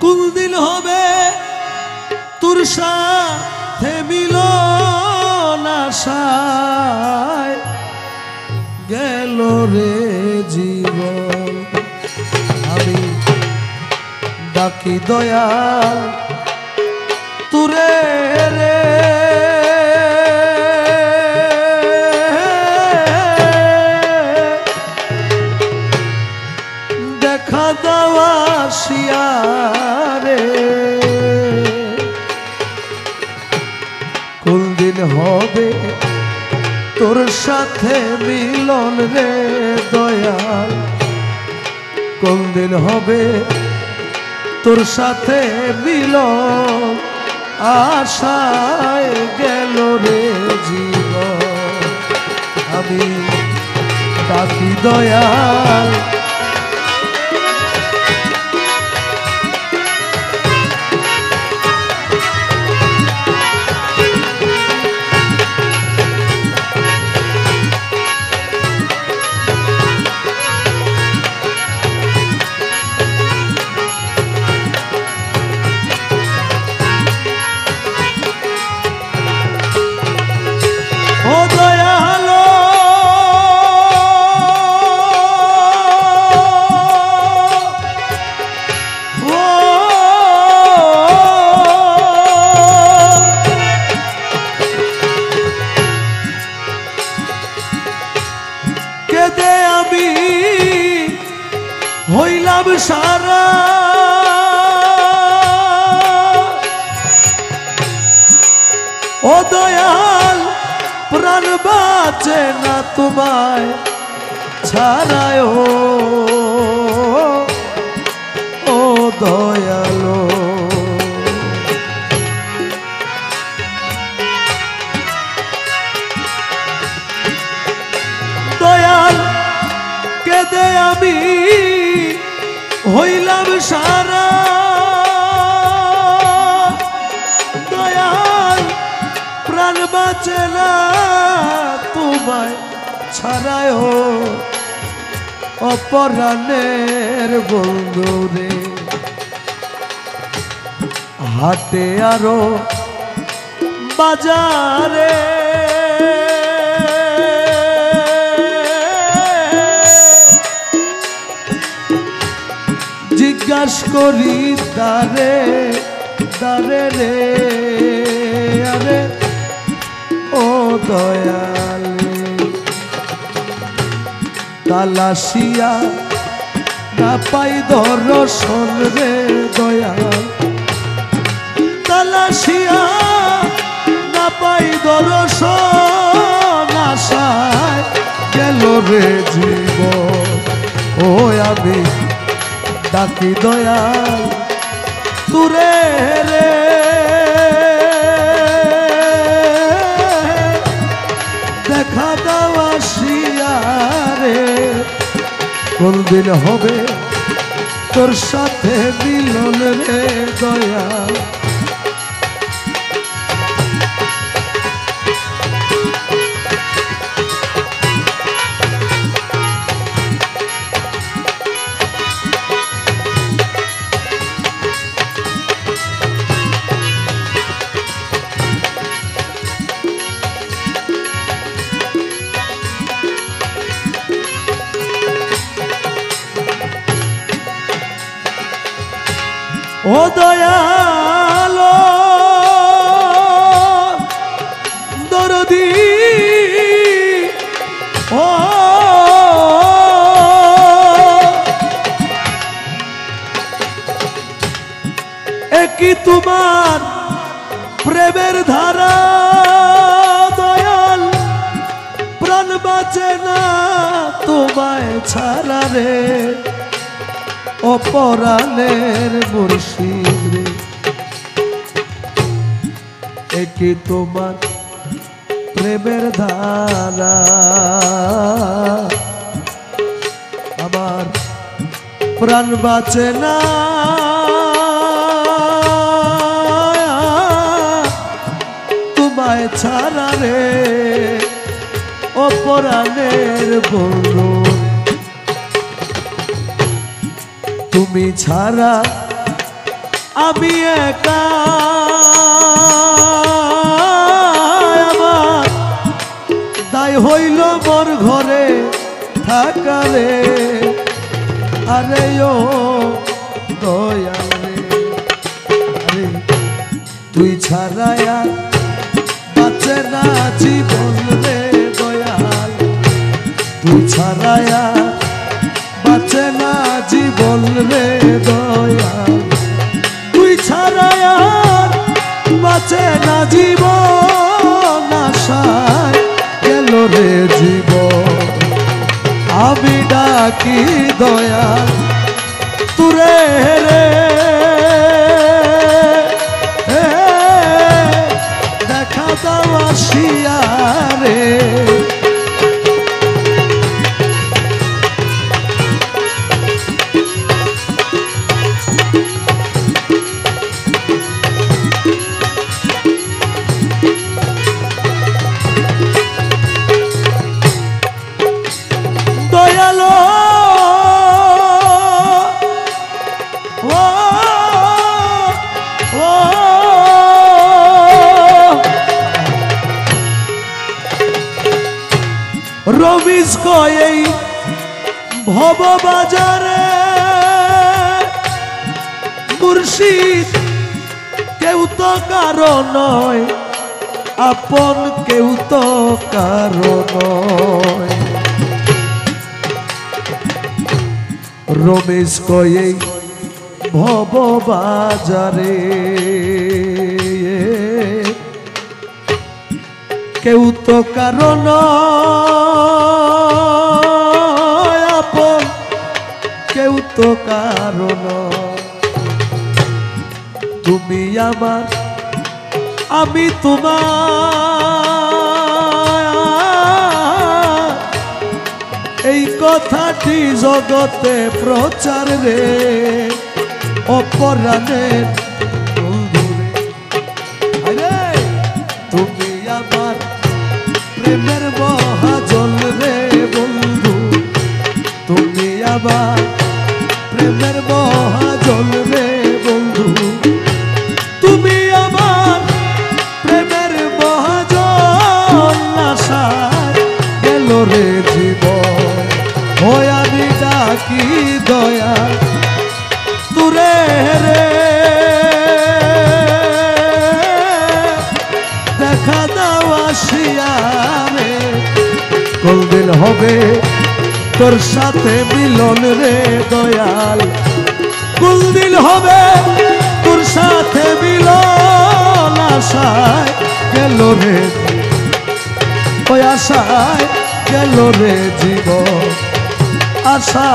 কোন দিন হবে তোর সাথে মিলন আশায় গেল রে জীবন। আমি ডাকি দয়াল তুরে রে দেখা দেওয়া শিয়ারে কোন দিন হবে তোর সাথে মিলন রে দয়াল। কোন দিন হবে তোর সাথে মিলন আশায় গেল রে জীবন। আমি ডাকি দয়াল হইলাম সারা ও দয়াল প্রাণ বাঁচে না তোমায় ছাড়ায় ও দয়ালো। দয়াল কেঁদে আমি হইলাম সারা দয়াল প্রাণ বাঁচে না তোমায় ছাড়ায় অপরাণের বন্ধু রে। হাটে আরো বাজারে জিজ্ঞাস করি দারে দারে রে আরে ও দয়াল তালাশিয়া না পাই দর্শন রে দয়াল। তালাশিয়া না পাই দর্শন আশায় গেল রে জীবন। ও আমি ডাকি দয়াল তুরে রে দেখা দেওয়া শিয়ারে কোন দিন হবে তোর সাথে মিলন রে দয়াল। ও দয়ালো দরদি ও একই তোমার প্রেমের ধারা দয়াল প্রাণ বাঁচে না তোমায় ছাড়া রে অপরাণের মুর্শিদ রে। একে তোমার প্রেমের ধারা আমার প্রাণ বাঁচে না তোমায় ছাড়া রে অপরাণের বন্ধু। তুমি ছাড়া আমি একা আমার দায় হইল মোর ঘরে থাকারে আরে ও দয়াল রে আরে তুই ছাড়ায়া বাঁচে না জীবন রে দয়াল তুই ছাড়ায়া বাঁচে না জীবন রে দয়াল তুই ছাড়ায়া বাঁচে না জীবন আশায় গেল রে জীবন আমি ডাকি দয়াল তুরে রে দেখা দাও আসিয়া রে দয়ালো রবিজ কই ভব বাজারে মুর্শিদ কেউ তো কারো নয় আপন কেউ তো কারো নয় রমেশ কয়ে ভব বাজারে কেউ তো কারণ আপন কেউ তো কারণ তুমি আমার আমি তোমার এই কথাটি জগতে প্রচার রে অপরাধের বন্ধুরে তুমি আমার প্রেমের মহাজল রে বন্ধু তুমি আমার প্রেমের মহাজল রে বন্ধু তুমি আমার প্রেমের মহাজল আশায় গেল রে জীবন ওই আমি ডাকি দয়া তুরে রে দেখা দাও আসিয়া রে কোনদিন হবে তোর সাথে মিলন রে দয়াল কোনদিন হবে তোর সাথে মিলন আশায় গেল রে ওই আশায় গেল রে জীবন আশা